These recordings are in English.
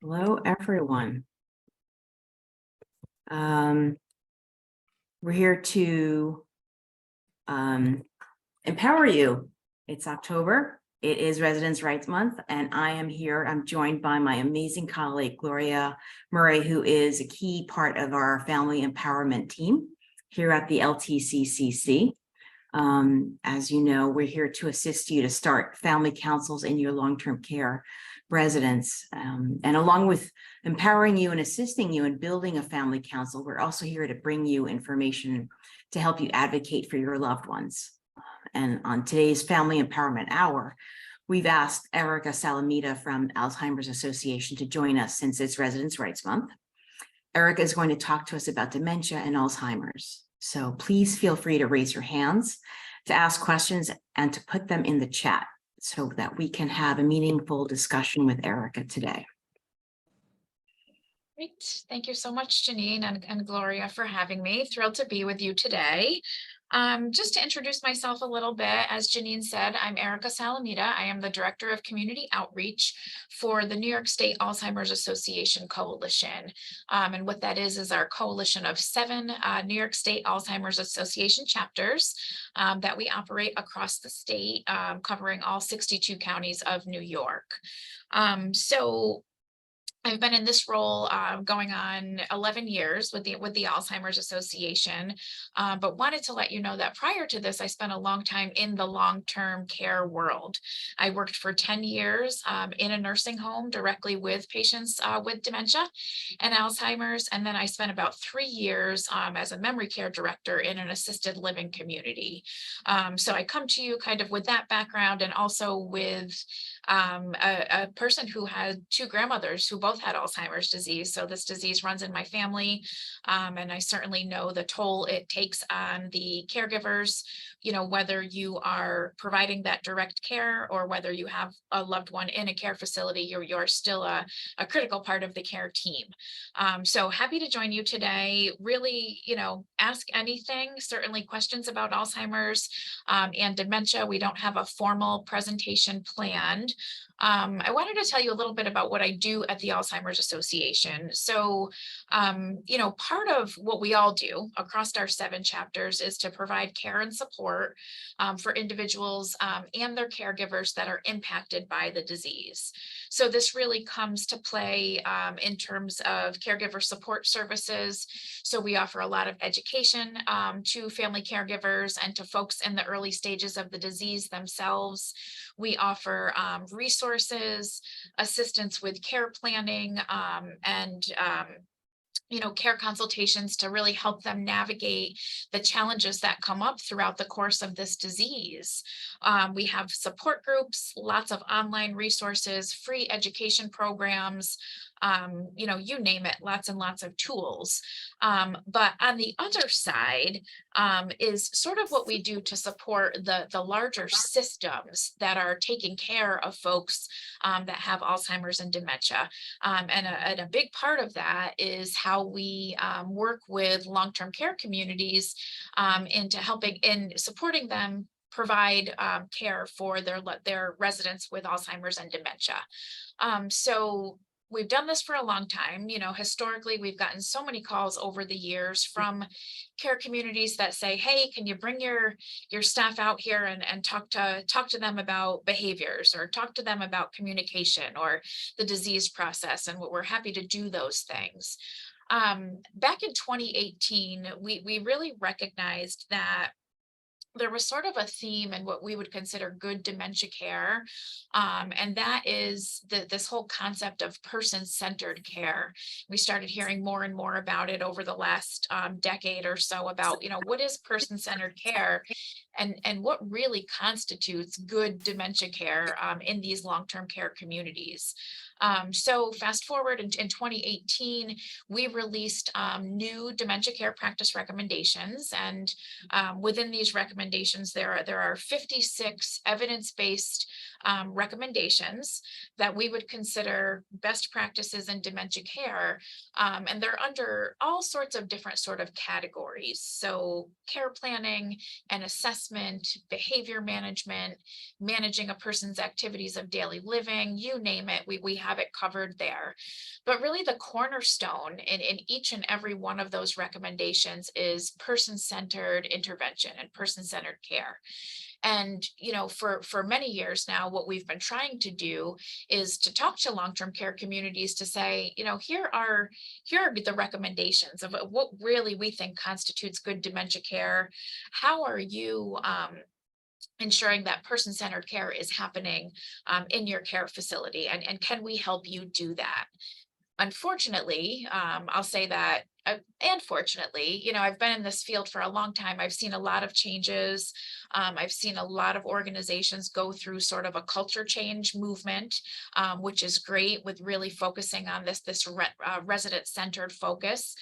Hello, everyone. We're here to empower you. It's October. It is Residents' Rights Month, and I am here. I'm joined by my amazing colleague, Gloria Murray, who is a key part of our family empowerment team here at the LTCCC. As you know, we're here to assist you to start family councils in your long-term care residents. And along with empowering you and assisting you in building a family council, we're also here to bring you information to help you advocate for your loved ones. And on today's Family Empowerment Hour, we've asked Erica Salamita from Alzheimer's Association to join us since it's Residents' Rights Month. Erica is going to talk to us about dementia and Alzheimer's. So please feel free to raise your hands, to ask questions, and to put them in the chat so that we can have a meaningful discussion with Erica today. Great. Thank you so much, Janine and Gloria, for having me. Thrilled to be with you today. Just to introduce myself a little bit, as Janine said, I'm Erica Salamita. I am the Director of Community Outreach for the New York State Alzheimer's Association Coalition. And what that is our coalition of 7 New York State Alzheimer's Association chapters that we operate across the state, covering all 62 counties of New York. So I've been in this role going on 11 years with the Alzheimer's Association, but wanted to let you know that prior to this, I spent a long time in the long-term care world. I worked for 10 years in a nursing home directly with patients with dementia and Alzheimer's, and then I spent about 3 years as a memory care director in an assisted living community. So I come to you kind of with that background, and also with a person who had 2 grandmothers who both had Alzheimer's disease. So this disease runs in my family. And I certainly know the toll it takes on the caregivers, whether you are providing that direct care or whether you have a loved one in a care facility, you're still a critical part of the care team. So happy to join you today. Really, ask anything, certainly questions about Alzheimer's and dementia. We don't have a formal presentation planned. I wanted to tell you a little bit about what I do at the Alzheimer's Association. So, part of what we all do across our 7 chapters is to provide care and support for individuals and their caregivers that are impacted by the disease. So this really comes to play in terms of caregiver support services. So we offer a lot of education to family caregivers and to folks in the early stages of the disease themselves. We offer resources, assistance with care planning, and care consultations to really help them navigate the challenges that come up throughout the course of this disease. We have support groups, lots of online resources, free education programs, you name it, lots and lots of tools. But on the other side is sort of what we do to support the larger systems that are taking care of folks that have Alzheimer's and dementia. And a big part of that is how we work with long-term care communities into helping in supporting them provide care for their residents with Alzheimer's and dementia. So we've done this for a long time. Historically, we've gotten so many calls over the years from care communities that say, hey, can you bring your staff out here and talk to them about behaviors, or talk to them about communication or the disease process? And we're happy to do those things. Back in 2018, we really recognized that there was sort of a theme in what we would consider good dementia care. And that is this whole concept of person-centered care. We started hearing more and more about it over the last decade or so about, what is person-centered care and what really constitutes good dementia care in these long-term care communities. So fast forward in 2018, we released new dementia care practice recommendations. And within these recommendations, there are 56 evidence-based recommendations that we would consider best practices in dementia care. And they're under all sorts of different sort of categories. So care planning and assessment, behavior management, managing a person's activities of daily living, you name it, we have it covered there. But really the cornerstone in each and every one of those recommendations is person-centered intervention and person-centered care. And, for many years now, what we've been trying to do is to talk to long-term care communities to say, here are the recommendations of what really we think constitutes good dementia care. How are you ensuring that person-centered care is happening in your care facility? And can we help you do that? Unfortunately, I'll say that, and fortunately, I've been in this field for a long time. I've seen a lot of changes. I've seen a lot of organizations go through sort of a culture change movement, which is great, with really focusing on this resident-centered focus,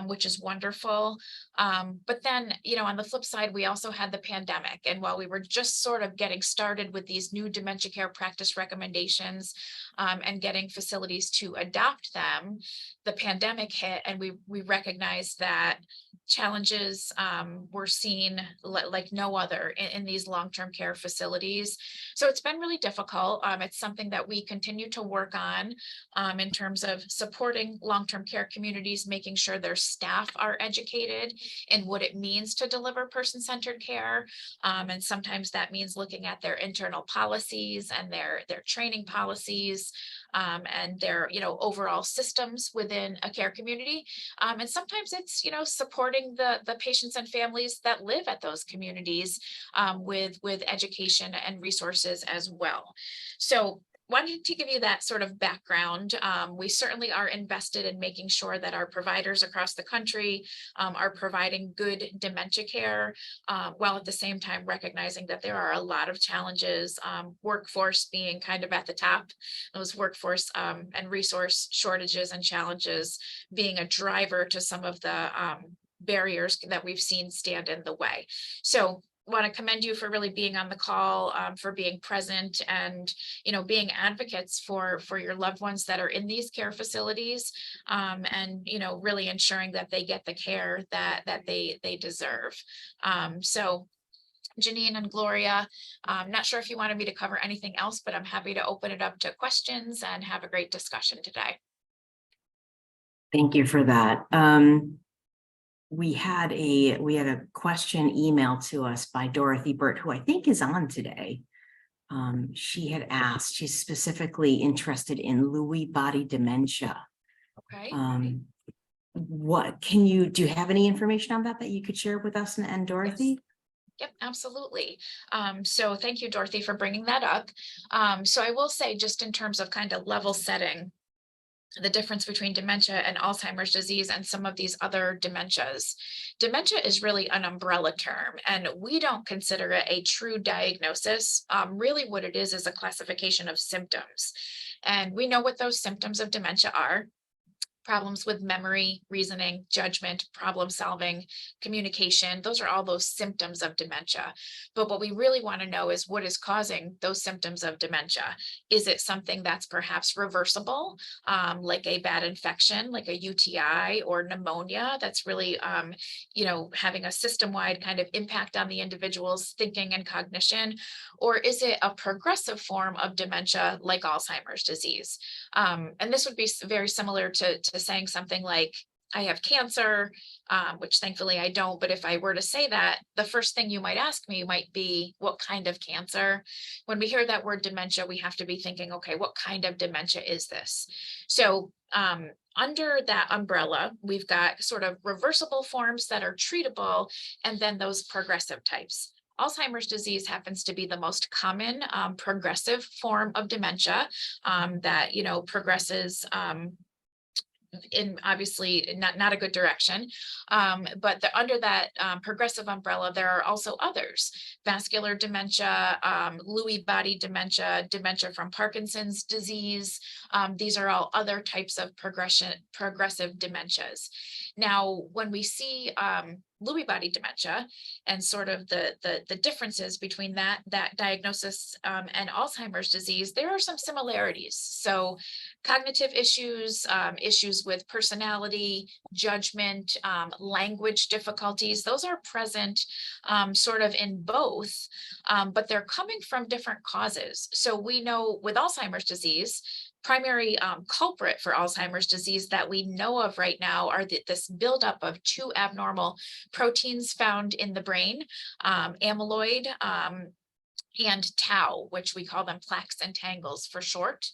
which is wonderful. But then, on the flip side, we also had the pandemic. And while we were just sort of getting started with these new dementia care practice recommendations, and getting facilities to adopt them, the pandemic hit, and we recognized that challenges were seen like no other in these long-term care facilities. So it's been really difficult. It's something that we continue to work on in terms of supporting long-term care communities, making sure their staff are educated in what it means to deliver person-centered care. And sometimes that means looking at their internal policies and their training policies, and their overall systems within a care community. And sometimes it's supporting the patients and families that live at those communities with education and resources as well. So wanted to give you that sort of background. We certainly are invested in making sure that our providers across the country are providing good dementia care, while at the same time recognizing that there are a lot of challenges, workforce being kind of at the top, those workforce and resource shortages and challenges being a driver to some of the barriers that we've seen stand in the way. So want to commend you for really being on the call, for being present, and being advocates for your loved ones that are in these care facilities, and really ensuring that they get the care that they deserve. So Janine and Gloria, I'm not sure if you wanted me to cover anything else, but I'm happy to open it up to questions and have a great discussion today. Thank you for that. We had a question emailed to us by Dorothy Burt, who I think is on today. She had asked, she's specifically interested in Lewy body dementia. Okay. Do you have any information on that you could share with us and Dorothy? Yes. Yep, absolutely. So thank you, Dorothy, for bringing that up. So I will say, just in terms of kind of level setting, the difference between dementia and Alzheimer's disease and some of these other dementias. Dementia is really an umbrella term, and we don't consider it a true diagnosis. Really what it is a classification of symptoms. And we know what those symptoms of dementia are: problems with memory, reasoning, judgment, problem solving, communication. Those are all those symptoms of dementia. But what we really want to know is what is causing those symptoms of dementia. Is it something that's perhaps reversible, like a bad infection, like a UTI or pneumonia, that's really, having a system-wide kind of impact on the individual's thinking and cognition? Or is it a progressive form of dementia like Alzheimer's disease? And this would be very similar to saying something like, I have cancer, which thankfully I don't. But if I were to say that, the first thing you might ask me might be, what kind of cancer? When we hear that word dementia, we have to be thinking, okay, what kind of dementia is this? So under that umbrella, we've got sort of reversible forms that are treatable, and then those progressive types. Alzheimer's disease happens to be the most common progressive form of dementia that progresses in obviously not a good direction. But under that progressive umbrella, there are also others: vascular dementia, Lewy body dementia, dementia from Parkinson's disease. These are all other types of progressive dementias. Now, when we see Lewy body dementia and sort of the differences between that diagnosis and Alzheimer's disease, there are some similarities. So cognitive issues, issues with personality, judgment, language difficulties, those are present sort of in both, but they're coming from different causes. So we know with Alzheimer's disease, primary culprit for Alzheimer's disease that we know of right now are this buildup of two abnormal proteins found in the brain, amyloid and tau, which we call them plaques and tangles for short.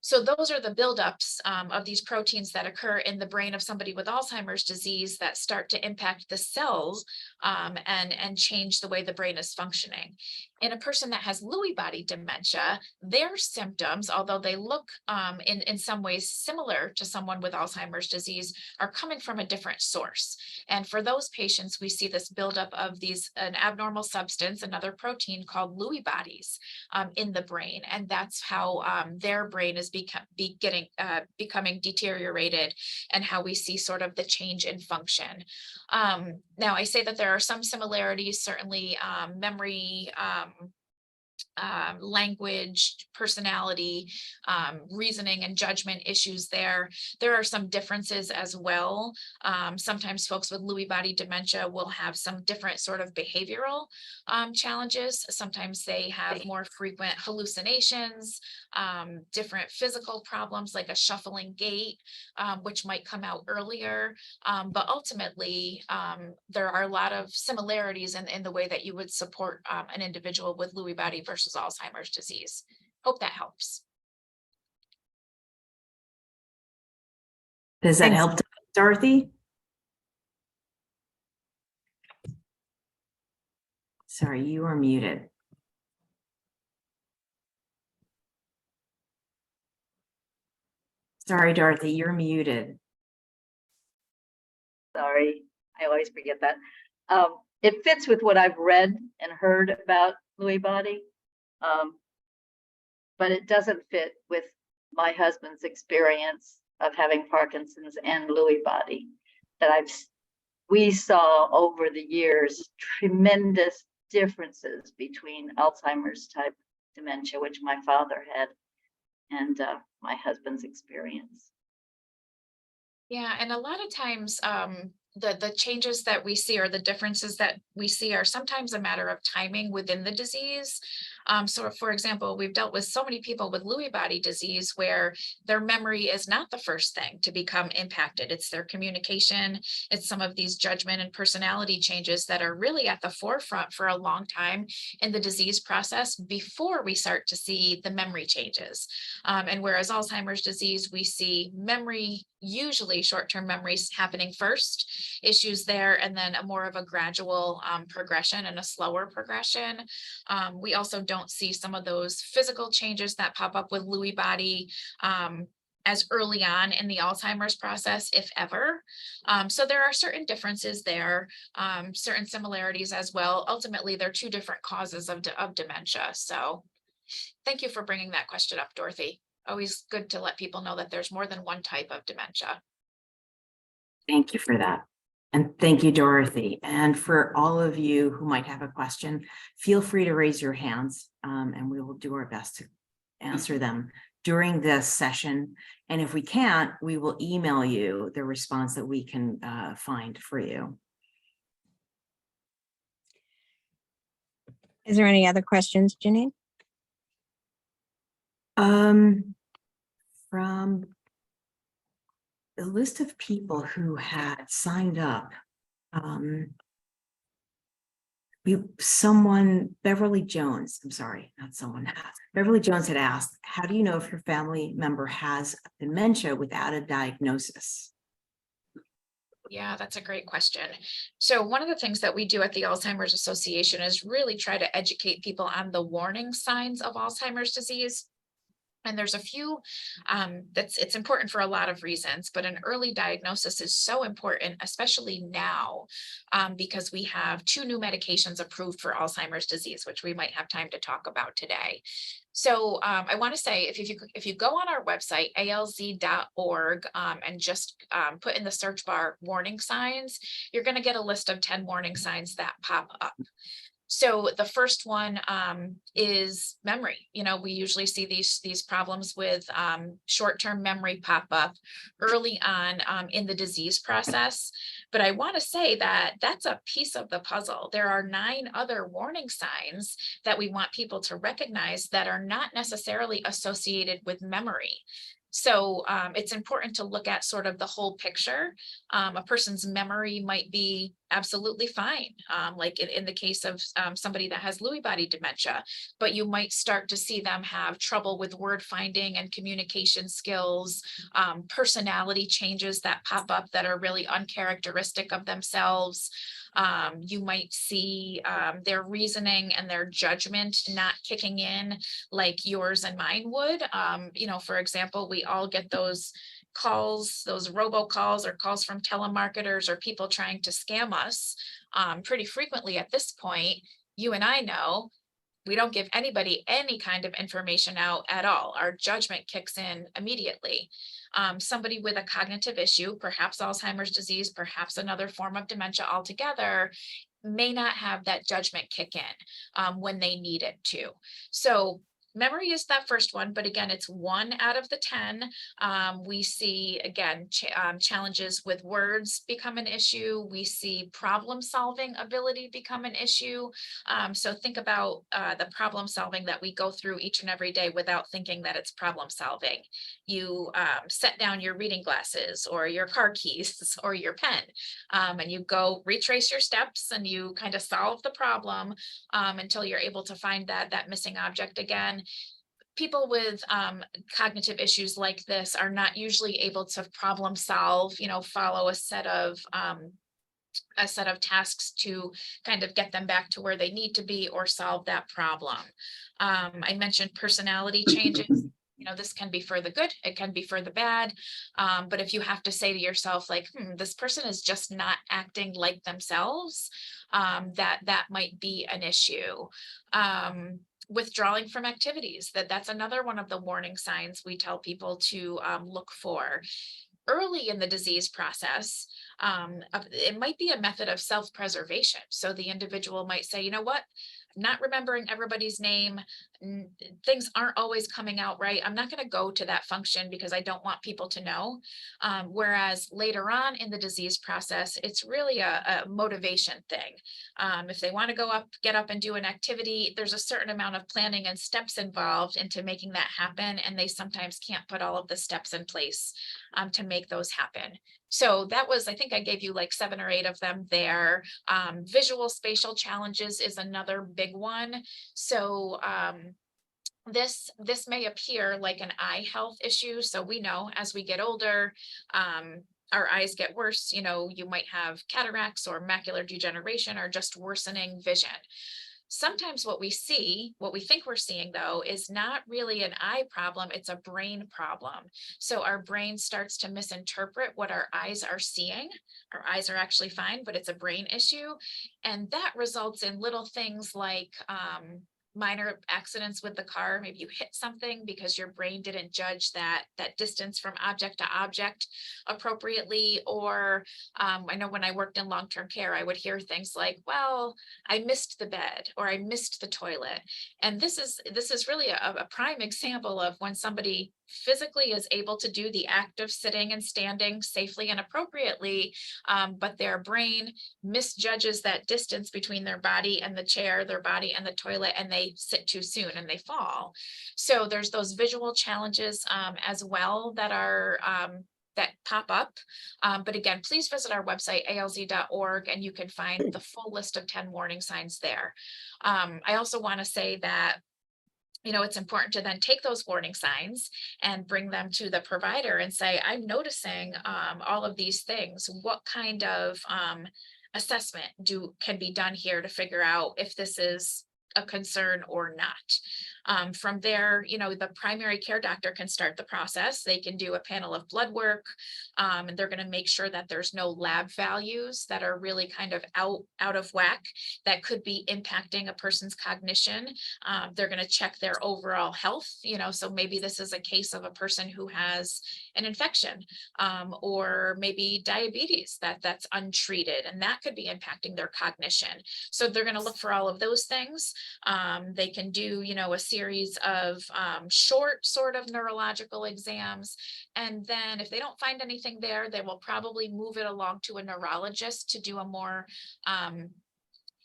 So those are the buildups of these proteins that occur in the brain of somebody with Alzheimer's disease that start to impact the cells and change the way the brain is functioning. In a person that has Lewy body dementia, their symptoms, although they look in some ways similar to someone with Alzheimer's disease, are coming from a different source. And for those patients, we see this buildup of an abnormal substance, another protein called Lewy bodies in the brain. And that's how their brain is becoming deteriorated, and how we see sort of the change in function. Now, I say that there are some similarities, certainly memory, language, personality, reasoning and judgment issues there. There are some differences as well. Sometimes folks with Lewy body dementia will have some different sort of behavioral challenges. Sometimes they have more frequent hallucinations, different physical problems like a shuffling gait, which might come out earlier. But ultimately, there are a lot of similarities in the way that you would support an individual with Lewy body versus Alzheimer's disease. Hope that helps. Does that help, Dorothy? Sorry, you are muted. Sorry, Dorothy, you're muted. Sorry, I always forget that. It fits with what I've read and heard about Lewy body, but it doesn't fit with my husband's experience of having Parkinson's and Lewy body. We saw over the years tremendous differences between Alzheimer's type dementia, which my father had, and my husband's experience. Yeah, and a lot of times the changes that we see or the differences that we see are sometimes a matter of timing within the disease. So for example, we've dealt with so many people with Lewy body disease where their memory is not the first thing to become impacted. It's their communication. It's some of these judgment and personality changes that are really at the forefront for a long time in the disease process before we start to see the memory changes. And whereas Alzheimer's disease, we see memory, usually short-term memories happening first, issues there, and then more of a gradual progression and a slower progression. We also don't see some of those physical changes that pop up with Lewy body as early on in the Alzheimer's process, if ever. So there are certain differences there, certain similarities as well. Ultimately, they're two different causes of dementia. So thank you for bringing that question up, Dorothy. Always good to let people know that there's more than one type of dementia. Thank you for that. And thank you, Dorothy. And for all of you who might have a question, feel free to raise your hands and we will do our best to answer them during this session. And if we can't, we will email you the response that we can find for you. Is there any other questions, Janine? From the list of people who had signed up, Beverly Jones, I'm sorry, not someone has. Beverly Jones had asked, how do you know if your family member has dementia without a diagnosis? Yeah, that's a great question. So one of the things that we do at the Alzheimer's Association is really try to educate people on the warning signs of Alzheimer's disease. And there's a few it's important for a lot of reasons, but an early diagnosis is so important, especially now, because we have 2 new medications approved for Alzheimer's disease, which we might have time to talk about today. So I want to say if you go on our website, alz.org, and just put in the search bar warning signs, you're going to get a list of 10 warning signs that pop up. So the first one is memory. You know, we usually see these problems with short-term memory pop up early on in the disease process. But I want to say that that's a piece of the puzzle. There are 9 other warning signs that we want people to recognize that are not necessarily associated with memory. So it's important to look at sort of the whole picture. A person's memory might be absolutely fine, like in the case of somebody that has Lewy body dementia, but you might start to see them have trouble with word finding and communication skills, personality changes that pop up that are really uncharacteristic of themselves. You might see their reasoning and their judgment not kicking in like yours and mine would. You know, for example, we all get those calls, those robocalls or calls from telemarketers or people trying to scam us pretty frequently at this point. You and I know we don't give anybody any kind of information out at all. Our judgment kicks in immediately. Somebody with a cognitive issue, perhaps Alzheimer's disease, perhaps another form of dementia altogether, may not have that judgment kick in when they need it to. So memory is that first one, but again, it's 1 out of the 10. We see, again, challenges with words become an issue. We see problem solving ability become an issue. So think about the problem solving that we go through each and every day without thinking that it's problem solving. You set down your reading glasses or your car keys or your pen, and you go retrace your steps and you kind of solve the problem until you're able to find that missing object again. People with cognitive issues like this are not usually able to problem solve, you know, follow a set of tasks to kind of get them back to where they need to be or solve that problem. I mentioned personality changes. You know, this can be for the good, it can be for the bad. But if you have to say to yourself, like, this person is just not acting like themselves, that might be an issue. Withdrawing from activities, that's another one of the warning signs we tell people to look for. Early in the disease process, it might be a method of self-preservation. So the individual might say, you know what, I'm not remembering everybody's name. Things aren't always coming out right. I'm not going to go to that function because I don't want people to know. Whereas later on in the disease process, it's really a motivation thing. If they want to get up and do an activity, there's a certain amount of planning and steps involved into making that happen. And they sometimes can't put all of the steps in place to make those happen. So that was, I think I gave you like 7 or 8 of them there. Visual spatial challenges is another big one. So this may appear like an eye health issue. So we know as we get older, our eyes get worse. You know, you might have cataracts or macular degeneration or just worsening vision. Sometimes what we think we're seeing though, is not really an eye problem, it's a brain problem. So our brain starts to misinterpret what our eyes are seeing. Our eyes are actually fine, but it's a brain issue. And that results in little things like minor accidents with the car. Maybe you hit something because your brain didn't judge that distance from object to object appropriately. Or I know when I worked in long-term care, I would hear things like, well, I missed the bed or I missed the toilet. And this is really a prime example of when somebody physically is able to do the act of sitting and standing safely and appropriately, but their brain misjudges that distance between their body and the chair, their body and the toilet, and they sit too soon and they fall. So there's those visual challenges as well that are that pop up. But again, please visit our website, alz.org, and you can find the full list of 10 warning signs there. I also want to say that it's important to then take those warning signs and bring them to the provider and say, I'm noticing all of these things. What kind of assessment can be done here to figure out if this is a concern or not? From there, the primary care doctor can start the process. They can do a panel of blood work, and they're going to make sure that there's no lab values that are really kind of out of whack that could be impacting a person's cognition. They're going to check their overall health, so maybe this is a case of a person who has an infection, or maybe diabetes that's untreated, and that could be impacting their cognition. So they're going to look for all of those things. They can do, a series of short sort of neurological exams. And then if they don't find anything there, they will probably move it along to a neurologist to do a more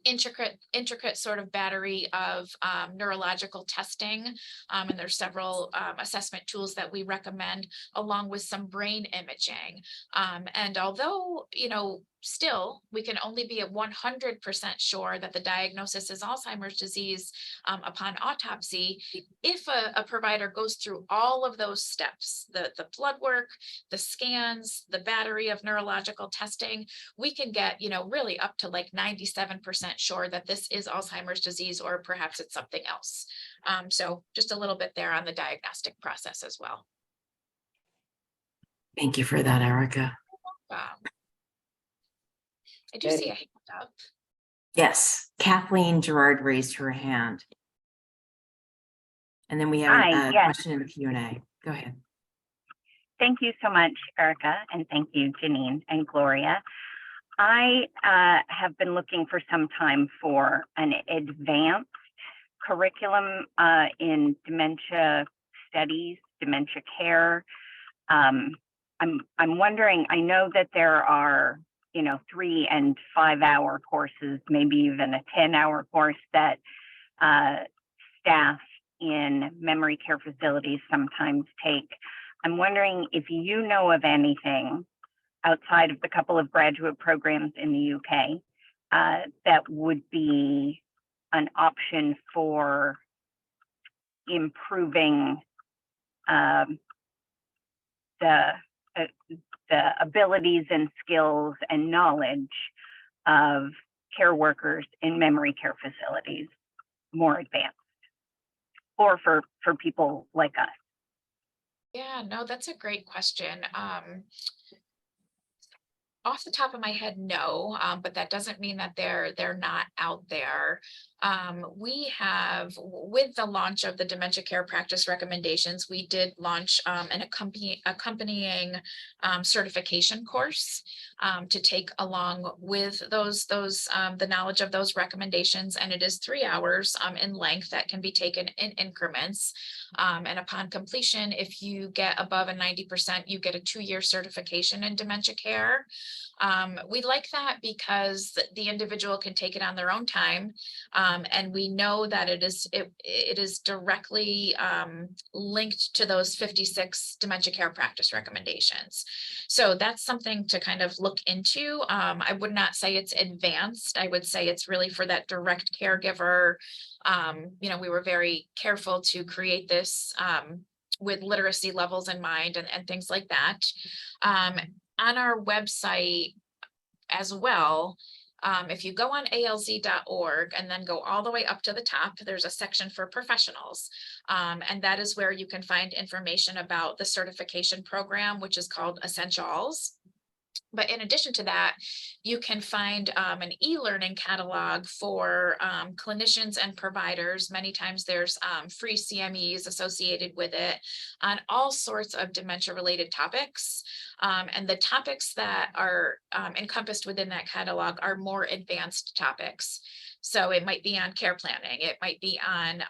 intricate sort of battery of neurological testing. And there's several assessment tools that we recommend, along with some brain imaging. And although, still, we can only be at 100% sure that the diagnosis is Alzheimer's disease upon autopsy. If a provider goes through all of those steps, the blood work, the scans, the battery of neurological testing, we can get, really up to like 97% sure that this is Alzheimer's disease, or perhaps it's something else. So just a little bit there on the diagnostic process as well. Thank you for that, Erica. I do see a hand up. Yes, Kathleen Gerard raised her hand. And then we have Hi, a yes. question in the Q&A. Go ahead. Thank you so much, Erica, and thank you, Janine and Gloria. I have been looking for some time for an advanced curriculum in dementia studies, dementia care. I'm wondering, I know that there are 3 and 5 hour courses, maybe even a 10-hour course that staff in memory care facilities sometimes take. I'm wondering if you know of anything outside of the couple of graduate programs in the UK that would be an option for improving the abilities and skills and knowledge of care workers in memory care facilities more advanced, or for people like us. Yeah, no, that's a great question. Off the top of my head, no, but that doesn't mean that they're not out there. We have, with the launch of the dementia care practice recommendations, we did launch an accompanying certification course to take along with the knowledge of those recommendations, and it is 3 hours in length that can be taken in increments. And upon completion, if you get above a 90%, you get a 2-year certification in dementia care. We like that because the individual can take it on their own time. And we know that it is directly linked to those 56 dementia care practice recommendations. So that's something to kind of look into. I would not say it's advanced. I would say it's really for that direct caregiver. We were very careful to create this with literacy levels in mind and things like that. On our website as well, if you go on alz.org and then go all the way up to the top, there's a section for professionals. And that is where you can find information about the certification program, which is called Essentials. But in addition to that, you can find an e-learning catalog for clinicians and providers. Many times there's free CMEs associated with it on all sorts of dementia-related topics. And the topics that are encompassed within that catalog are more advanced topics. So it might be on care planning. It might be on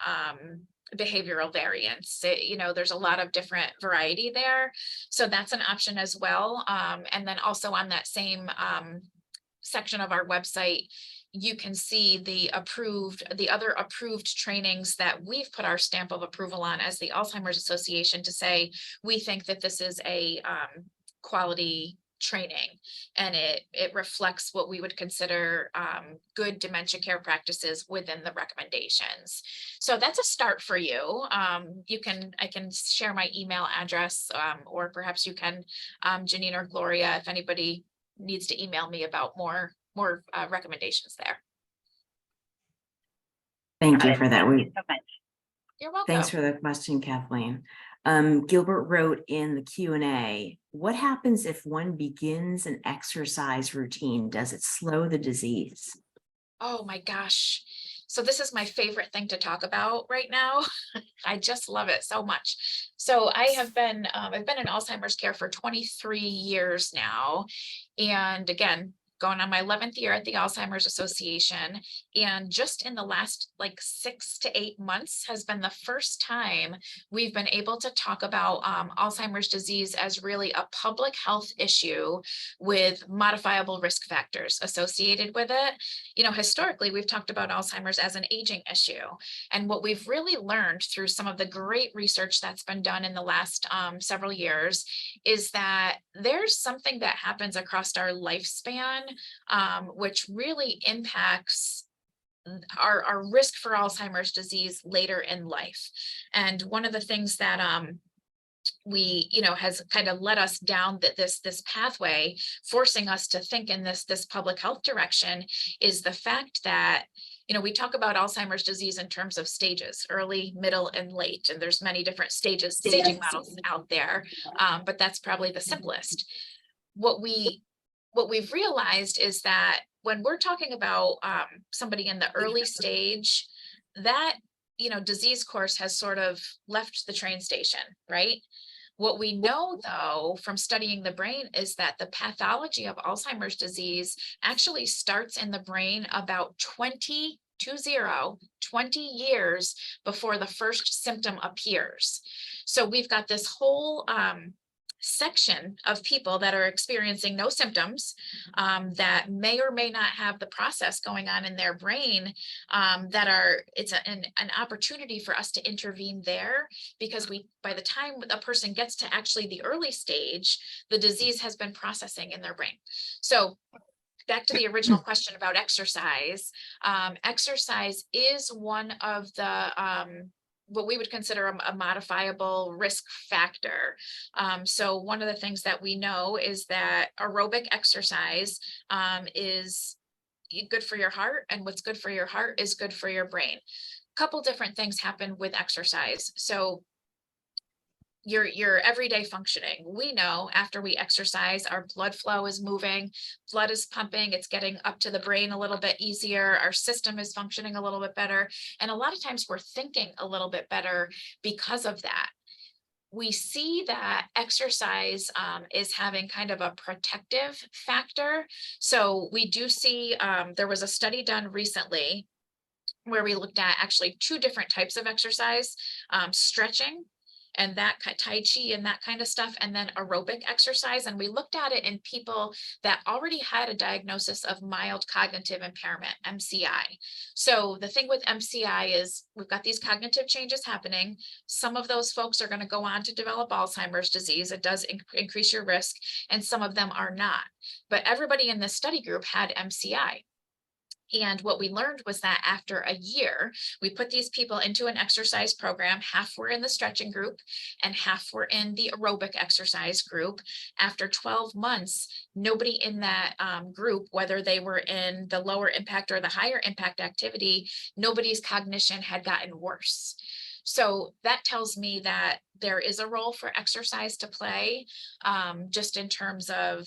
behavioral variance. There's a lot of different variety there. So that's an option as well. And then also on that same section of our website, you can see the other approved trainings that we've put our stamp of approval on as the Alzheimer's Association to say, we think that this is a quality training, and it reflects what we would consider good dementia care practices within the recommendations. So that's a start for you. I can share my email address, or perhaps you can, Janine or Gloria, if anybody needs to email me about more recommendations there. Thank you for that. Thank you so much. You're welcome. Thanks for the question, Kathleen. Gilbert wrote in the Q&A, what happens if one begins an exercise routine? Does it slow the disease? Oh my gosh. So this is my favorite thing to talk about right now. I just love it so much. So I've been in Alzheimer's care for 23 years now. And again, going on my 11th year at the Alzheimer's Association. And just in the last like 6 to 8 months has been the first time we've been able to talk about Alzheimer's disease as really a public health issue with modifiable risk factors associated with it. You know, historically, we've talked about Alzheimer's as an aging issue. And what we've really learned through some of the great research that's been done in the last several years is that there's something that happens across our lifespan, which really impacts our risk for Alzheimer's disease later in life. And one of the things that has kind of led us down this pathway, forcing us to think in this public health direction, is the fact that we talk about Alzheimer's disease in terms of stages: early, middle, and late. And there's many different staging models out there, but that's probably the simplest. What we've realized is that when we're talking about somebody in the early stage, that disease course has sort of left the train station, right? What we know, though, from studying the brain is that the pathology of Alzheimer's disease actually starts in the brain about 20 years before the first symptom appears. So we've got this whole section of people that are experiencing no symptoms, that may or may not have the process going on in their brain, it's an opportunity for us to intervene there, because by the time a person gets to actually the early stage, the disease has been processing in their brain. So back to the original question about exercise. Exercise is one of the what we would consider a modifiable risk factor. So one of the things that we know is that aerobic exercise is good for your heart, and what's good for your heart is good for your brain. A couple different things happen with exercise. So your everyday functioning. We know after we exercise, our blood flow is moving, blood is pumping, it's getting up to the brain a little bit easier, our system is functioning a little bit better, and a lot of times we're thinking a little bit better because of that. We see that exercise is having kind of a protective factor. So we do see, there was a study done recently where we looked at actually 2 different types of exercise, stretching and that Tai Chi and that kind of stuff, and then aerobic exercise. And we looked at it in people that already had a diagnosis of mild cognitive impairment, MCI. So the thing with MCI is we've got these cognitive changes happening. Some of those folks are going to go on to develop Alzheimer's disease. It does increase your risk, and some of them are not. But everybody in this study group had MCI. And what we learned was that after a year, we put these people into an exercise program. Half were in the stretching group and half were in the aerobic exercise group. After 12 months, nobody in that group, whether they were in the lower impact or the higher impact activity, nobody's cognition had gotten worse. So that tells me that there is a role for exercise to play, just in terms of,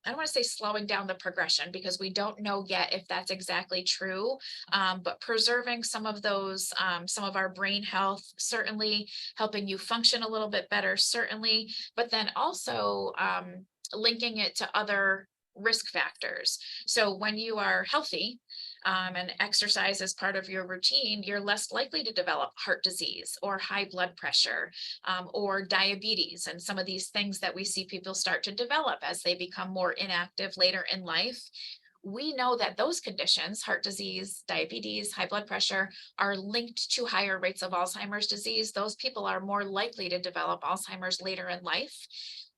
I don't want to say slowing down the progression, because we don't know yet if that's exactly true, but preserving some of those, some of our brain health, certainly helping you function a little bit better, certainly, but then also linking it to other risk factors. So when you are healthy, and exercise as part of your routine, you're less likely to develop heart disease or high blood pressure, or diabetes, and some of these things that we see people start to develop as they become more inactive later in life. We know that those conditions, heart disease, diabetes, high blood pressure, are linked to higher rates of Alzheimer's disease. Those people are more likely to develop Alzheimer's later in life.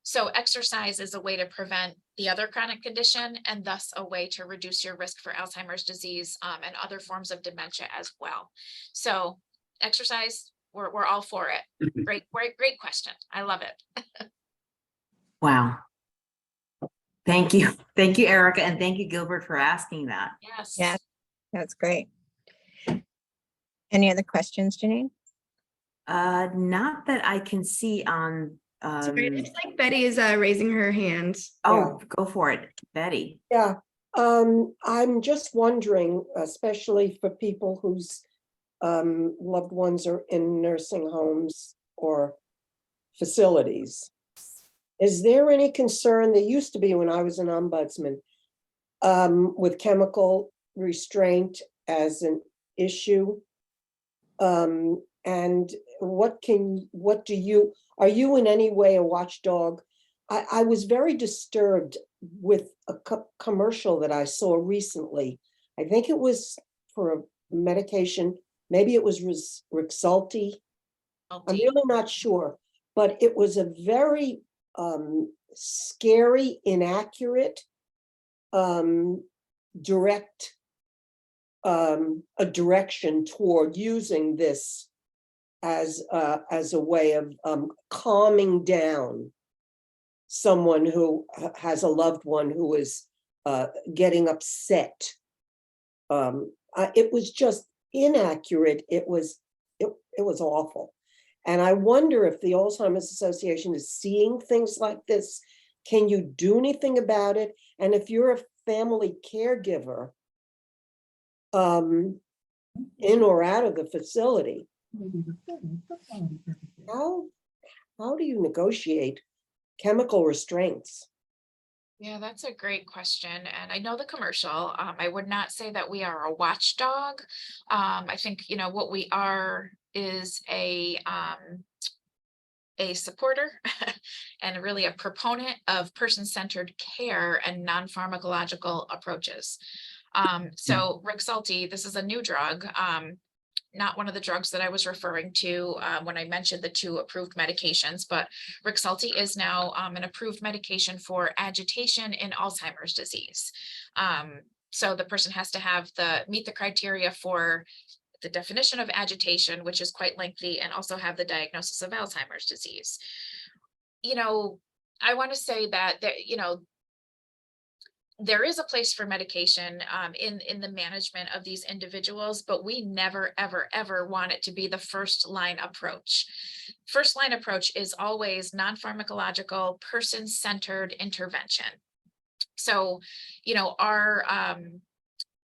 So exercise is a way to prevent the other chronic condition, and thus a way to reduce your risk for Alzheimer's disease and other forms of dementia as well. So exercise, we're all for it. Great question. I love it. Wow. Thank you. Thank you, Erica. And thank you, Gilbert, for asking that. Yes. Yeah. That's great. Any other questions, Janine? Not that I can see on, Sorry, it looks like Betty is raising her hand. oh, go for it, Betty. Yeah, I'm just wondering, especially for people whose loved ones are in nursing homes or facilities. Is there any concern, there used to be when I was an ombudsman, with chemical restraint as an issue? And are you in any way a watchdog? I was very disturbed with a commercial that I saw recently. I think it was for a medication, maybe it was Rexulti. I'm really not sure, but it was a very scary, inaccurate, direct a direction toward using this as a way of calming down someone who has a loved one who is getting upset. It was just inaccurate. It was awful. And I wonder if the Alzheimer's Association is seeing things like this. Can you do anything about it? And if you're a family caregiver, in or out of the facility, how do you negotiate chemical restraints? Yeah, that's a great question. And I know the commercial. I would not say that we are a watchdog. I think, what we are is a supporter and really a proponent of person-centered care and non-pharmacological approaches. So Rexulti, this is a new drug, not one of the drugs that I was referring to when I mentioned the 2 approved medications, but Rexulti is now an approved medication for agitation in Alzheimer's disease. So the person has to meet the criteria for the definition of agitation, which is quite lengthy, and also have the diagnosis of Alzheimer's disease. I want to say that there is a place for medication in the management of these individuals, but we never, ever, ever want it to be the first line approach. First line approach is always non-pharmacological, person-centered intervention. So,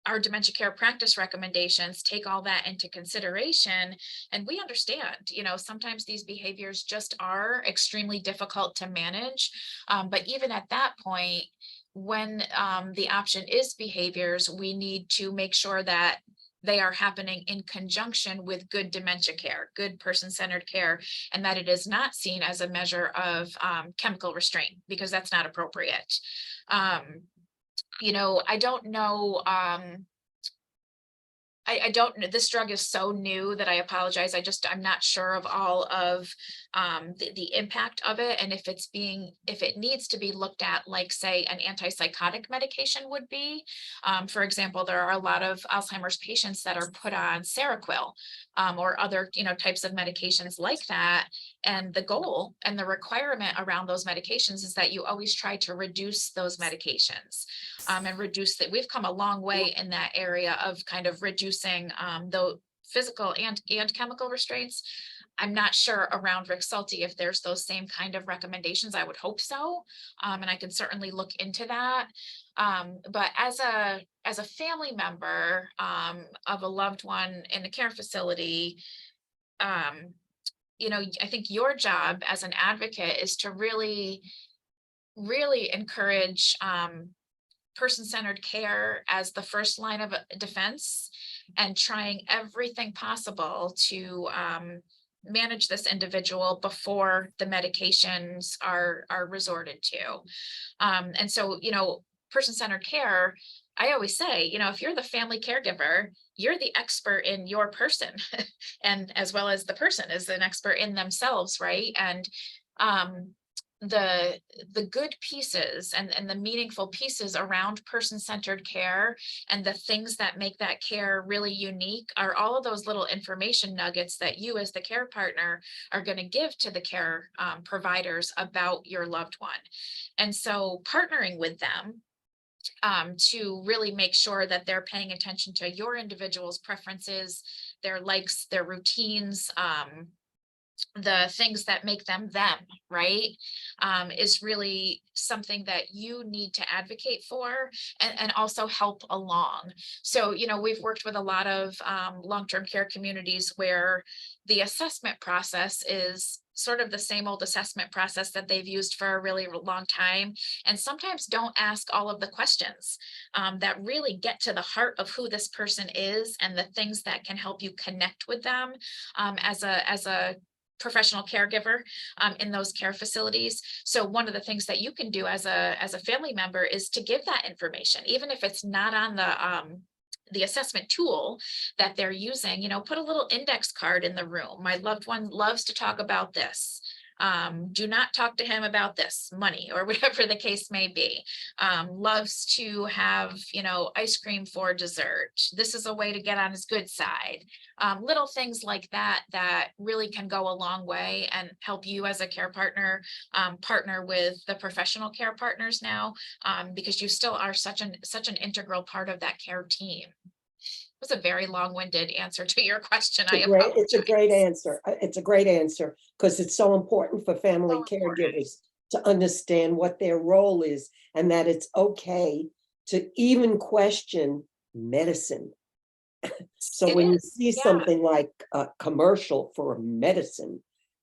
our dementia care practice recommendations take all that into consideration. And we understand, sometimes these behaviors just are extremely difficult to manage. But even at that point, when the option is behaviors, we need to make sure that they are happening in conjunction with good dementia care, good person-centered care, and that it is not seen as a measure of chemical restraint, because that's not appropriate. I don't know. I don't know. This drug is so new that I apologize. I'm not sure of all of the impact of it, and if it needs to be looked at like, say, an antipsychotic medication would be. For example, there are a lot of Alzheimer's patients that are put on Seroquel or other types of medications like that. And the goal and the requirement around those medications is that you always try to reduce those medications and reduce that. We've come a long way in that area of kind of reducing the physical and chemical restraints. I'm not sure around Rexulti if there's those same kind of recommendations. I would hope so. And I can certainly look into that. But as a family member of a loved one in a care facility, I think your job as an advocate is to really, really encourage person-centered care as the first line of defense, and trying everything possible to manage this individual before the medications are resorted to. And so, person-centered care, I always say, if you're the family caregiver, you're the expert in your person, and as well as the person is an expert in themselves, right? And the good pieces and the meaningful pieces around person-centered care and the things that make that care really unique are all of those little information nuggets that you as the care partner are going to give to the care providers about your loved one. And so partnering with them to really make sure that they're paying attention to your individual's preferences, their likes, their routines, the things that make them them, right? Is really something that you need to advocate for and also help along. So, we've worked with a lot of long-term care communities where the assessment process is sort of the same old assessment process that they've used for a really long time, and sometimes don't ask all of the questions that really get to the heart of who this person is and the things that can help you connect with them as a professional caregiver in those care facilities. So one of the things that you can do as a family member is to give that information, even if it's not on the assessment tool that they're using. Put a little index card in the room. My loved one loves to talk about this. Do not talk to him about this, money, or whatever the case may be. Loves to have, ice cream for dessert. This is a way to get on his good side. Little things like that that really can go a long way and help you as a care partner partner with the professional care partners now, because you still are such an integral part of that care team. It was a very long-winded answer to your question. I It's a great apologize. answer. It's a great answer because it's so important for family So important. caregivers to understand what their role is and that it's okay to even question medicine. So It when you is, see yeah. something like a commercial for a medicine,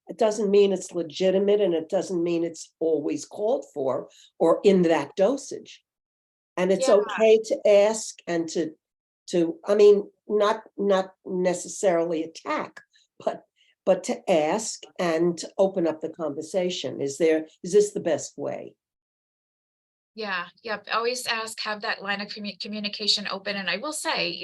it doesn't mean it's legitimate and it doesn't mean it's always called for or in that dosage. And it's Yeah. okay to ask and I mean, not necessarily attack, but to ask and to open up the conversation. Is this the best way? Yeah, yep. Always ask, have that line of communication open. And I will say,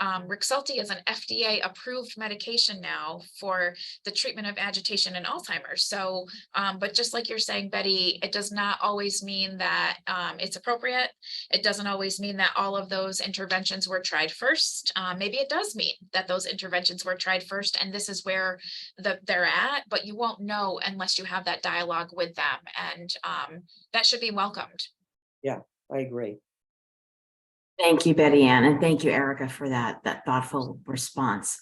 Rexulti is an FDA approved medication now for the treatment of agitation and Alzheimer's. So, but just like you're saying, Betty, it does not always mean that it's appropriate. It doesn't always mean that all of those interventions were tried first. Maybe it does mean that those interventions were tried first, and this is where they're at, but you won't know unless you have that dialogue with them. And that should be welcomed. Yeah, I agree. Thank you, Betty Ann, and thank you, Erica, for that thoughtful response.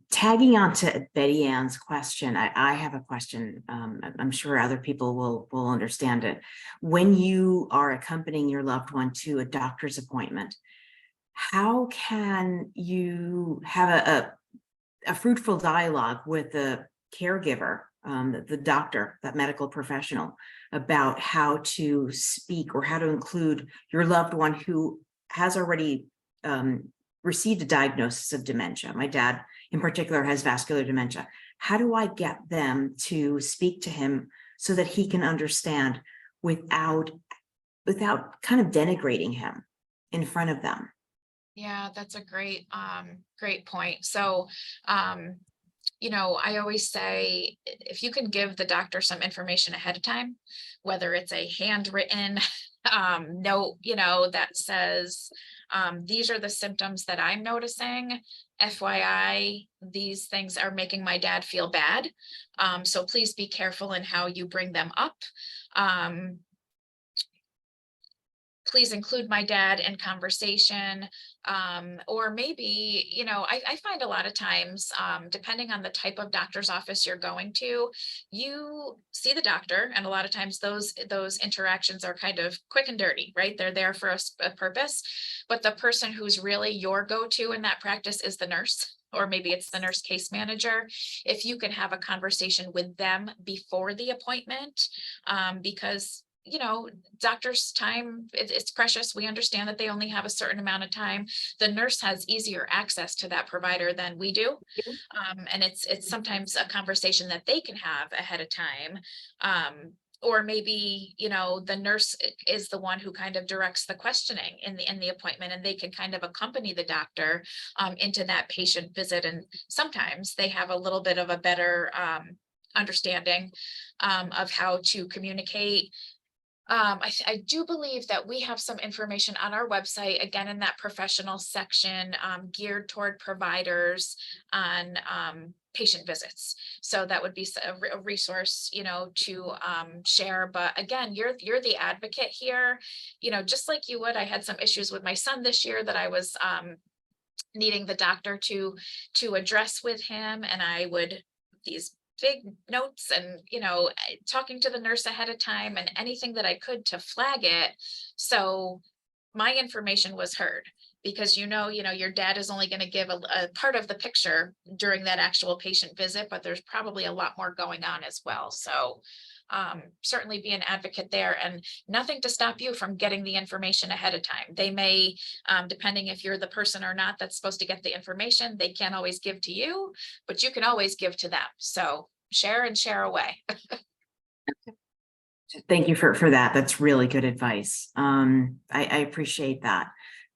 Tagging on to Betty Ann's question, I have a question. I'm sure other people will understand it. When you are accompanying your loved one to a doctor's appointment, how can you have a fruitful dialogue with the caregiver, the doctor, that medical professional, about how to speak or how to include your loved one who has already received a diagnosis of dementia? My dad in particular has vascular dementia. How do I get them to speak to him so that he can understand without kind of denigrating him in front of them? Yeah, that's a great point. So, I always say if you can give the doctor some information ahead of time, whether it's a handwritten note, that says, these are the symptoms that I'm noticing. FYI, these things are making my dad feel bad. So please be careful in how you bring them up. Please include my dad in conversation. Or maybe, I find a lot of times, depending on the type of doctor's office you're going to, you see the doctor, and a lot of times those interactions are kind of quick and dirty, right? They're there for a purpose, but the person who's really your go-to in that practice is the nurse, or maybe it's the nurse case manager. If you can have a conversation with them before the appointment, because doctor's time, it's precious. We understand that they only have a certain amount of time. The nurse has easier access to that provider than we do. And it's sometimes a conversation that they can have ahead of time. Or maybe, the nurse is the one who kind of directs the questioning in the appointment, and they can kind of accompany the doctor into that patient visit. And sometimes they have a little bit of a better understanding of how to communicate. I do believe that we have some information on our website, again, in that professional section, geared toward providers on patient visits. So that would be a resource, to share. But again, you're the advocate here, just like you would. I had some issues with my son this year that I was needing the doctor to address with him, and I would these big notes and, talking to the nurse ahead of time and anything that I could to flag it. So my information was heard because, your dad is only going to give a part of the picture during that actual patient visit, but there's probably a lot more going on as well. So certainly be an advocate there, and nothing to stop you from getting the information ahead of time. They may, depending if you're the person or not that's supposed to get the information, they can't always give to you, but you can always give to them. So share and share away. Thank you for that. That's really good advice. I appreciate that.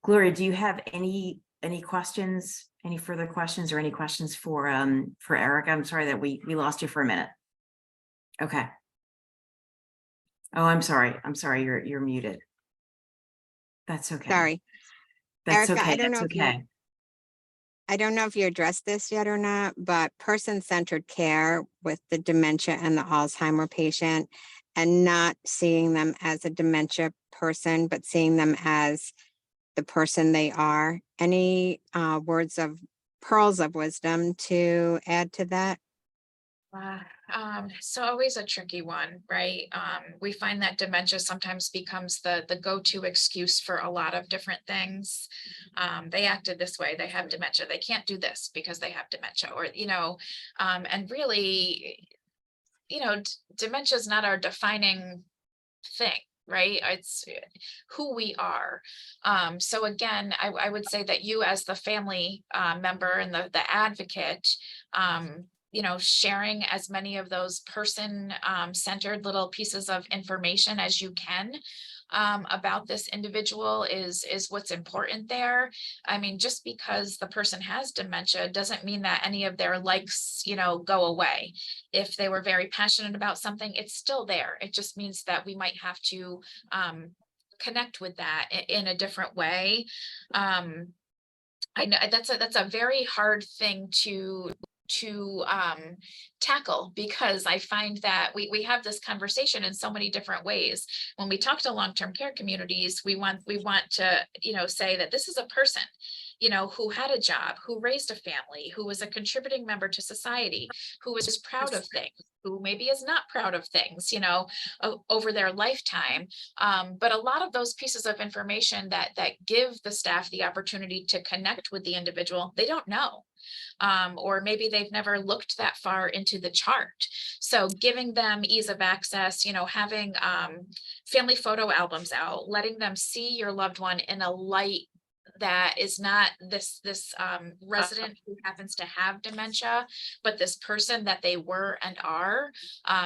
Gloria, do you have any questions, any further questions or any questions for Erica? I'm sorry that we lost you for a minute. Okay. Oh, I'm sorry. You're muted. That's okay. Sorry. That's Erica, okay. I don't That's know if you- okay. I don't know if you addressed this yet or not, but person-centered care with the dementia and the Alzheimer patient, and not seeing them as a dementia person, but seeing them as the person they are. Any pearls of wisdom to add to that? So always a tricky one, right? We find that dementia sometimes becomes the go-to excuse for a lot of different things. They acted this way, they have dementia, they can't do this because they have dementia, or, and really, dementia is not our defining thing, right? It's who we are. So again, I would say that you as the family member and the advocate, sharing as many of those centered little pieces of information as you can about this individual is what's important there. I mean, just because the person has dementia doesn't mean that any of their likes, go away. If they were very passionate about something, it's still there. It just means that we might have to connect with that in a different way. I know that's a very hard thing to tackle, because I find that we have this conversation in so many different ways. When we talk to long-term care communities, we want to, say that this is a person, who had a job, who raised a family, who was a contributing member to society, who was proud of things, who maybe is not proud of things, over their lifetime. But a lot of those pieces of information that give the staff the opportunity to connect with the individual, they don't know. Or maybe they've never looked that far into the chart. So giving them ease of access, having family photo albums out, letting them see your loved one in a light that is not this resident who happens to have dementia, but this person that they were and are,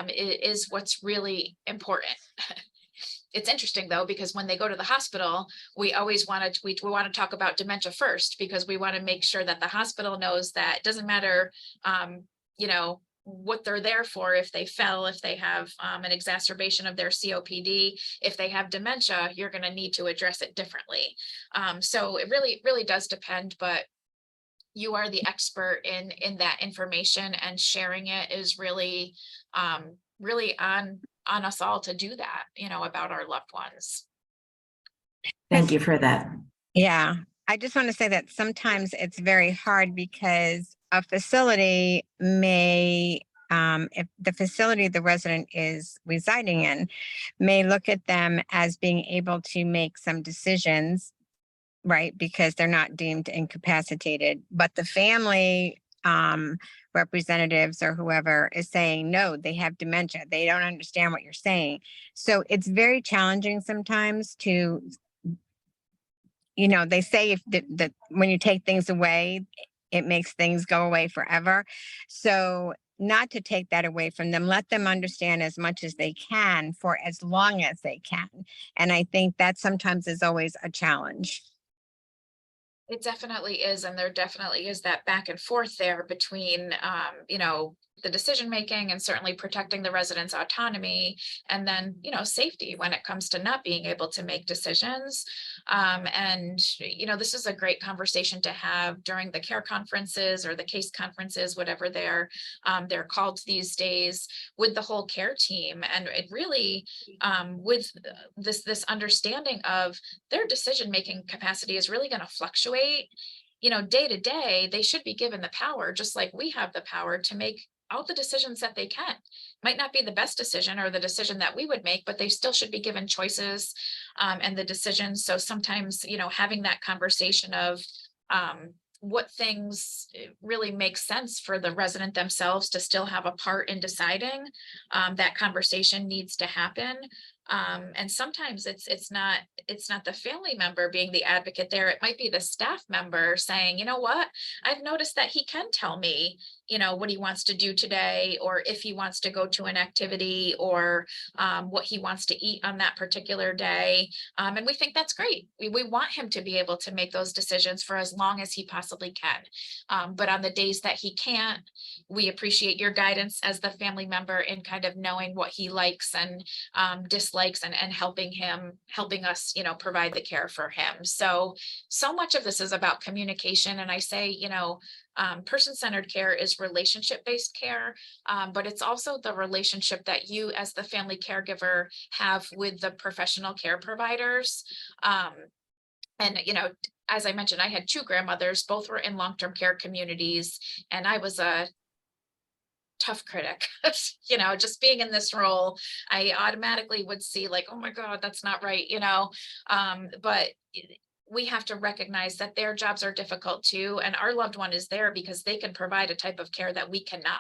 is what's really important. It's interesting though, because when they go to the hospital, we always want to talk about dementia first, because we want to make sure that the hospital knows that it doesn't matter, what they're there for. If they fell, if they have an exacerbation of their COPD, if they have dementia, you're going to need to address it differently. So it really does depend, but you are the expert in that information, and sharing it is really on us all to do that, about our loved ones. Thank you for that. Yeah, I just want to say that sometimes it's very hard, because a facility may, if the facility the resident is residing in, may look at them as being able to make some decisions, right? Because they're not deemed incapacitated, but the family representatives or whoever is saying, no, they have dementia. They don't understand what you're saying. So it's very challenging sometimes to, they say that when you take things away, it makes things go away forever. So not to take that away from them, let them understand as much as they can for as long as they can. And I think that sometimes is always a challenge. It definitely is. And there definitely is that back and forth there between, the decision making, and certainly protecting the residents' autonomy, and then, safety when it comes to not being able to make decisions. And, this is a great conversation to have during the care conferences or the case conferences, whatever they're called these days, with the whole care team. And it really, with this understanding of their decision making capacity is really going to fluctuate. Day to day, they should be given the power, just like we have the power to make all the decisions that they can. Might not be the best decision or the decision that we would make, but they still should be given choices and the decisions. So sometimes, having that conversation of what things really make sense for the resident themselves to still have a part in deciding, that conversation needs to happen. And sometimes it's not the family member being the advocate there. It might be the staff member saying, you know what, I've noticed that he can tell me, what he wants to do today, or if he wants to go to an activity, or what he wants to eat on that particular day. And we think that's great. We want him to be able to make those decisions for as long as he possibly can. But on the days that he can't, we appreciate your guidance as the family member in kind of knowing what he likes and dislikes, and helping us, provide the care for him. So much of this is about communication. And I say, person-centered care is relationship-based care, but it's also the relationship that you as the family caregiver have with the professional care providers. And, as I mentioned, I had two grandmothers, both were in long-term care communities, and I was a tough critic. Just being in this role, I automatically would see like, oh my God, that's not right, but we have to recognize that their jobs are difficult too. And our loved one is there because they can provide a type of care that we cannot.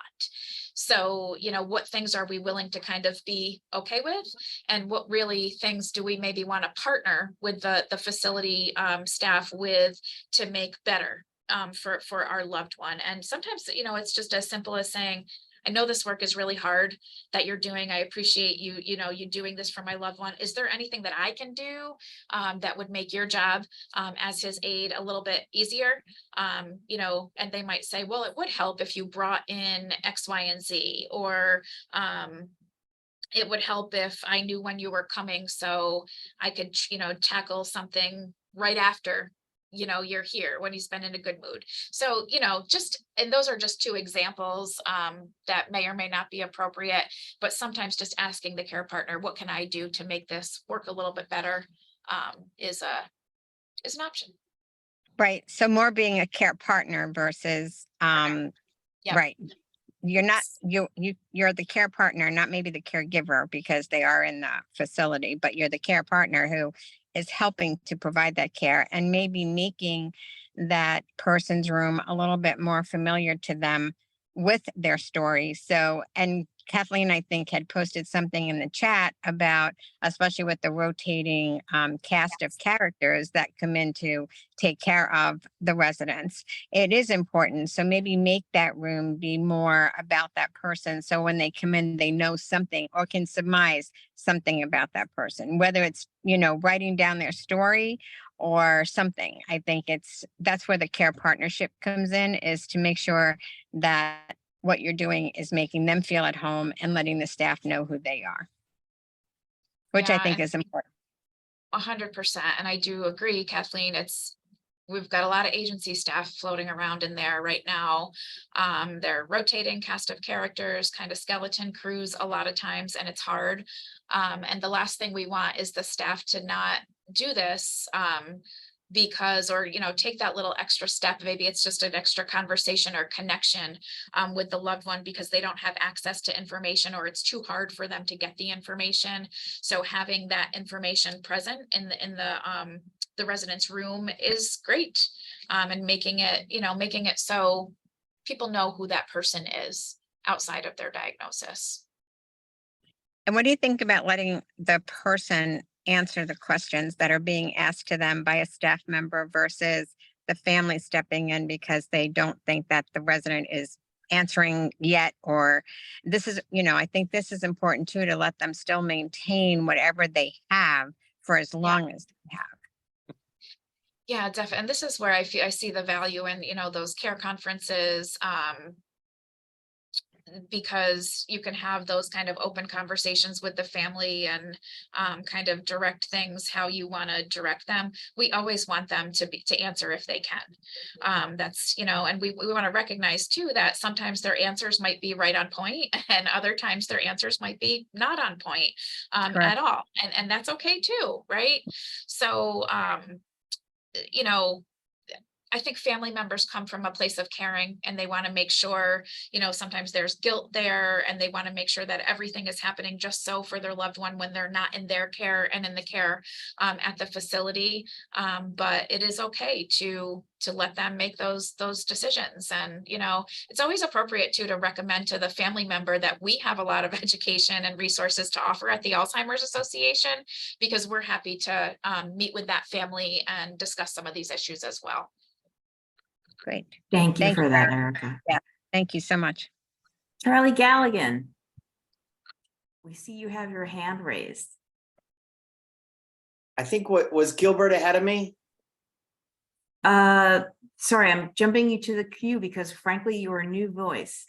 So, what things are we willing to kind of be okay with? And what really things do we maybe want to partner with the facility staff with to make better for our loved one? And sometimes, it's just as simple as saying, I know this work is really hard that you're doing. I appreciate you, you doing this for my loved one. Is there anything that I can do that would make your job as his aide a little bit easier? And they might say, well, it would help if you brought in X, Y, and Z, or it would help if I knew when you were coming so I could, tackle something right after you're here, when he's been in a good mood. So, and those are just two examples that may or may not be appropriate, but sometimes just asking the care partner, what can I do to make this work a little bit better, is an option. Right. So more being a care partner versus, Yep. right. You're not, you're the care partner, not maybe the caregiver, because they are in the facility, but you're the care partner who is helping to provide that care and maybe making that person's room a little bit more familiar to them with their story. So, and Kathleen, I think, had posted something in the chat about, especially with the rotating cast of characters that come in to take care of the residents. It is important. So maybe make that room be more about that person. So when they come in, they know something or can surmise something about that person, whether it's, writing down their story or something. I think that's where the care partnership comes in, is to make sure that what you're doing is making them feel at home and letting the staff know who they are, which I Yeah, think and is important. 100%. And I do agree, Kathleen, we've got a lot of agency staff floating around in there right now. They're rotating cast of characters, kind of skeleton crews a lot of times, and it's hard. And the last thing we want is the staff to not do this because, or, take that little extra step. Maybe it's just an extra conversation or connection with the loved one because they don't have access to information, or it's too hard for them to get the information. So having that information present in the resident's room is great. And making it so people know who that person is outside of their diagnosis. And what do you think about letting the person answer the questions that are being asked to them by a staff member versus the family stepping in because they don't think that the resident is answering yet? Or this is, I think this is important too, to let them still maintain whatever they have for as long as they have. Yeah, definitely. And this is where I see the value in, those care conferences, because you can have those kind of open conversations with the family and kind of direct things how you want to direct them. We always want them to answer if they can. That's, and we want to recognize too that sometimes their answers might be right on point and other times their answers might be not on point at all. And that's okay too, right? So, I think family members come from a place of caring and they want to make sure, sometimes there's guilt there and they want to make sure that everything is happening just so for their loved one when they're not in their care and in the care at the facility. But it is okay to let them make those decisions. And, it's always appropriate to recommend to the family member that we have a lot of education and resources to offer at the Alzheimer's Association, because we're happy to meet with that family and discuss some of these issues as well. Great. Thank you Thank for you, that, Erica. Erica. Thank you so much. Charlie Galligan. We see you have your hand raised. I think what was Gilbert ahead of me? Sorry, I'm jumping you to the queue because frankly, you're a new voice.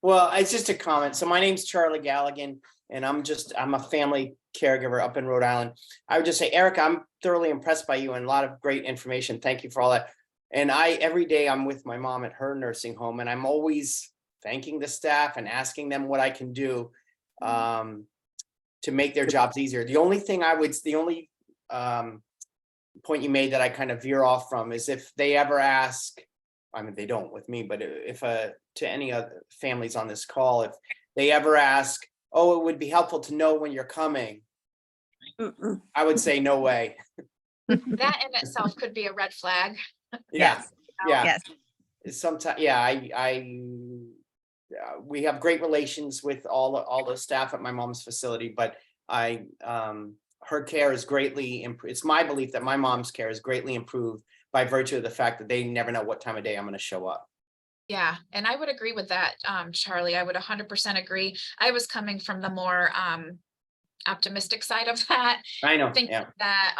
Well, it's just a comment. So my name's Charlie Galligan, and I'm a family caregiver up in Rhode Island. I would just say, Erica, I'm thoroughly impressed by you and a lot of great information. Thank you for all that. And every day I'm with my mom at her nursing home, and I'm always thanking the staff and asking them what I can do to make their jobs easier. The only point you made that I kind of veer off from is if they ever ask, I mean, they don't with me, but if to any other families on this call, if they ever ask, oh, it would be helpful to know when you're coming, I would say no way. That in itself could be a red flag. Yeah, yeah. Yes. Sometimes, yeah, we have great relations with all the staff at my mom's facility, but her care is greatly improved. It's my belief that my mom's care is greatly improved by virtue of the fact that they never know what time of day I'm going to show up. Yeah, and I would agree with that, Charlie. I would 100% agree. I was coming from the more optimistic side of that. I know. Think Yeah. that,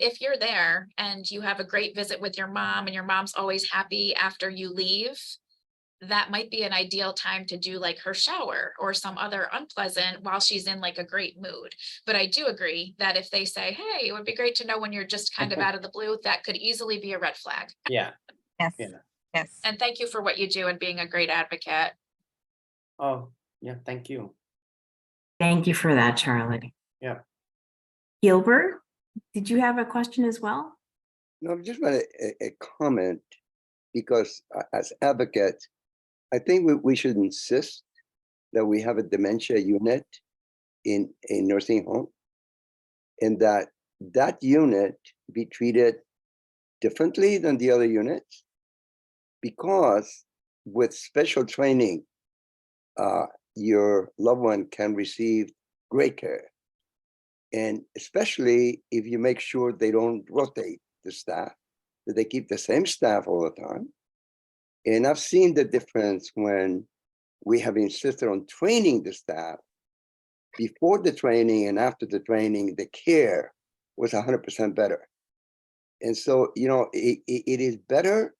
if you're there and you have a great visit with your mom and your mom's always happy after you leave, that might be an ideal time to do like her shower or some other unpleasant while she's in like a great mood. But I do agree that if they say, hey, it would be great to know when you're just kind of out of the blue, that could easily be a red flag. Yeah. Yes. Yeah. Yes. And thank you for what you do and being a great advocate. Oh, yeah. Thank you. Thank you for that, Charlie. Yeah. Gilbert, did you have a question as well? No, I just want a comment, because as advocates, I think we should insist that we have a dementia unit in a nursing home, and that unit be treated differently than the other units, because with special training, your loved one can receive great care. And especially if you make sure they don't rotate the staff, that they keep the same staff all the time. And I've seen the difference when we have insisted on training the staff. Before the training and after the training, the care was 100% better. And so, it is better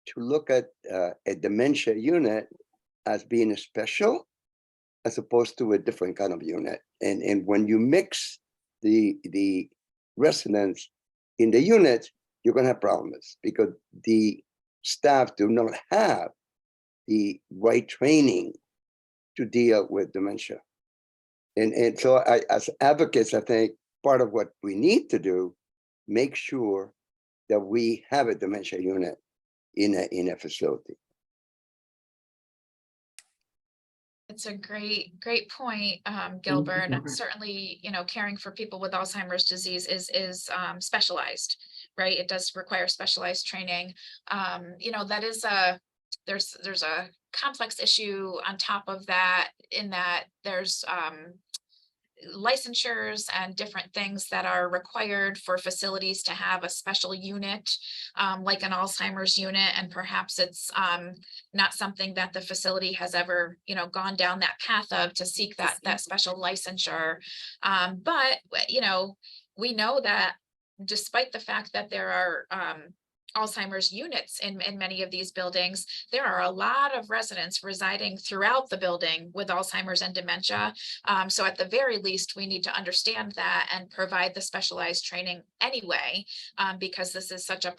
to look at a dementia unit as being a special, as opposed to a different kind of unit. And when you mix the residents in the unit, you're going to have problems, because the staff do not have the right training to deal with dementia. And so as advocates, I think part of what we need to do, make sure that we have a dementia unit in a facility. It's a great point, Gilbert. And certainly, caring for people with Alzheimer's disease is specialized, right? It does require specialized training. That is there's a complex issue on top of that, in that there's licensures and different things that are required for facilities to have a special unit, like an Alzheimer's unit, and perhaps it's not something that the facility has ever gone down that path of to seek that special licensure. But we know that despite the fact that there are Alzheimer's units in many of these buildings, there are a lot of residents residing throughout the building with Alzheimer's and dementia. So at the very least, we need to understand that and provide the specialized training anyway, because this is such a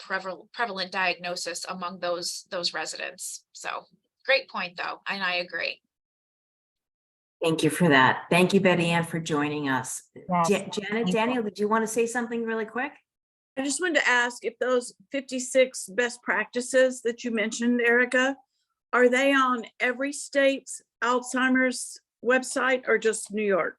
prevalent diagnosis among those residents. So great point, though, and I agree. Thank you for that. Thank you, Betty Ann, for joining us. Yes. Janet, Daniel, did you want to say something really quick? I just wanted to ask if those 56 best practices that you mentioned, Erica, are they on every state's Alzheimer's website or just New York?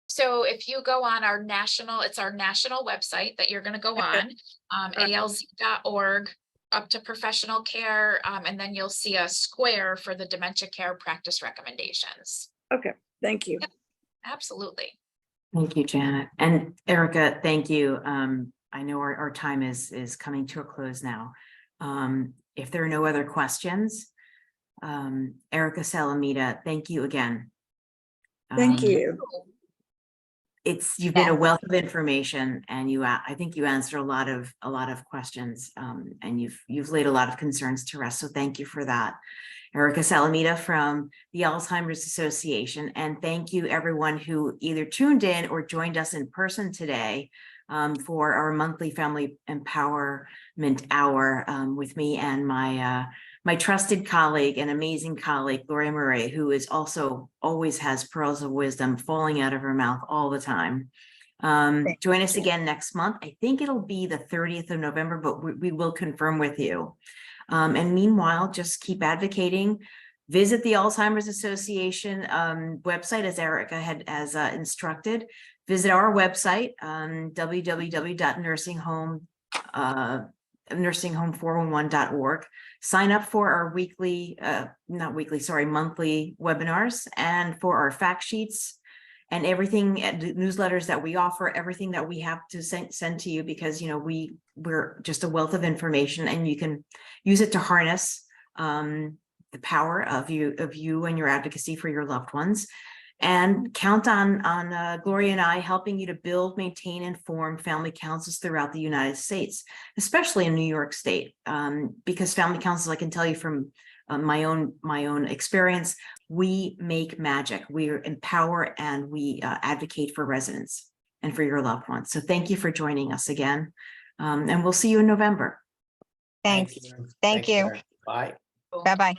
So if you go on our national, it's our national website that you're gonna go on, alz.org, up to professional care, and then you'll see a square for the dementia care practice recommendations. Okay, thank you. Absolutely. Thank you, Janet. And Erica, thank you. I know our time is coming to a close now. If there are no other questions, Erica Salamita, thank you again. Thank you. You've been a wealth of information, and I think you answered a lot of questions, and you've laid a lot of concerns to rest. So thank you for that. Erica Salamita from the Alzheimer's Association. And thank you everyone who either tuned in or joined us in person today for our monthly Family Empowerment Hour with me and my trusted colleague and amazing colleague, Gloria Murray, who is also always has pearls of wisdom falling out of her mouth all the time. Join us again next month. I think it'll be the 30th of November, but we will confirm with you. And meanwhile, just keep advocating. Visit the Alzheimer's Association website, as Erica had instructed. Visit our website, www.nursingshome411.org. Sign up for our monthly webinars, and for our fact sheets and everything, the newsletters that we offer, everything that we have to send to you, because we're just a wealth of information, and you can use it to harness the power of you and your advocacy for your loved ones. And count on Gloria and I helping you to build, maintain, and form family councils throughout the United States, especially in New York State, because family councils, I can tell you from my own experience, we make magic. We empower and we advocate for residents and for your loved ones. So thank you for joining us again, and we'll see you in November. Thanks. you. Thank you. Bye. Bye-bye.